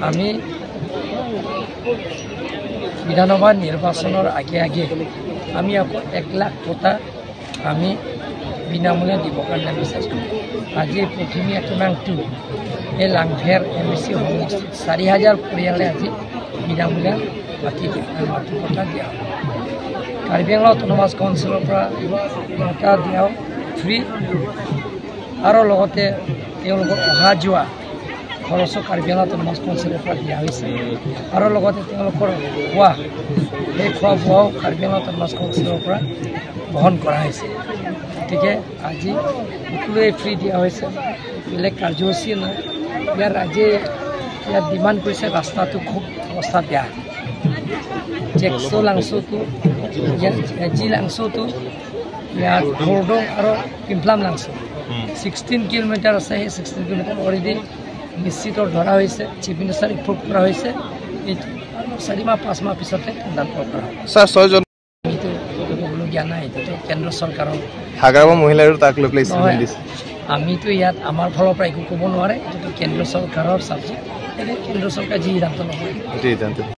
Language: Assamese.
আমি বিধানসভা নির্বাচনের আগে আগে আমি আকৌ 1 লাখ কোটা আমি বিনামূল্যে দিব কাৰণে বিচাৰিছোঁ। আজি প্ৰথমে একেবাংটো এই লাংফেৰ MBC সমষ্টিত 4,000 পৰিয়ালে আজি বিনামূল্যে মাটি কোটা দিয়া হ'ব। কাৰ্বি আংলং অটোনমাস কাউন্সিলৰ পৰা এটা দিয়াও ফ্ৰী আৰু লগতে তেওঁলোকৰ অহা যোৱা খৰচো কাৰ্বি আংলং অটোনমাস কাউন্সিলৰ পৰা দিয়া হৈছে আৰু লগতে তেওঁলোকৰ সেই খোৱা বোৱাও কাৰ্বি আংলং অটোনমাস কাউন্সিলৰ পৰা বহন কৰা হৈছে। গতিকে আজি সকলোৱে ফ্ৰী দিয়া হৈছে, বেলেগ কাৰ্যসূচী নাই। ইয়াৰ ৰাইজে ইয়াত ডিমাণ্ড কৰিছে ৰাস্তাটো খুব অৱস্থা বেয়া। জেক্সো লাংচোটো জি লাংচোটো ইয়াত ঘৰদং আৰু পিম্পলাম লাংচো 16 কিলোমিটাৰ আছে। সেই 16 কিলোমিটাৰ অলৰেডি নিশ্চিতৰ ধৰা হৈছে, চিফ মিনিষ্টাৰ এপ্ৰুভ কৰা হৈছে। এইটো 4 মাহ 5 মাহ পিছতে টেণ্ডাৰ কৰা হ'ব। স্যাৰ 6 জন এইটো ক'বলগীয়া নাই, এইটো কেন্দ্ৰ চৰকাৰৰ হাগাৰাবা মহিলাৰ তাক লৈ পেলাই ষ্টেটমেণ্ট দিছে। আমিতো ইয়াত আমাৰ ফালৰ পৰা একো ক'ব নোৱাৰে, এইটো কেন্দ্ৰ চৰকাৰৰ চাবজেক্ট। কেন্দ্ৰ চৰকাৰ যি সিদ্ধান্ত ল'ব।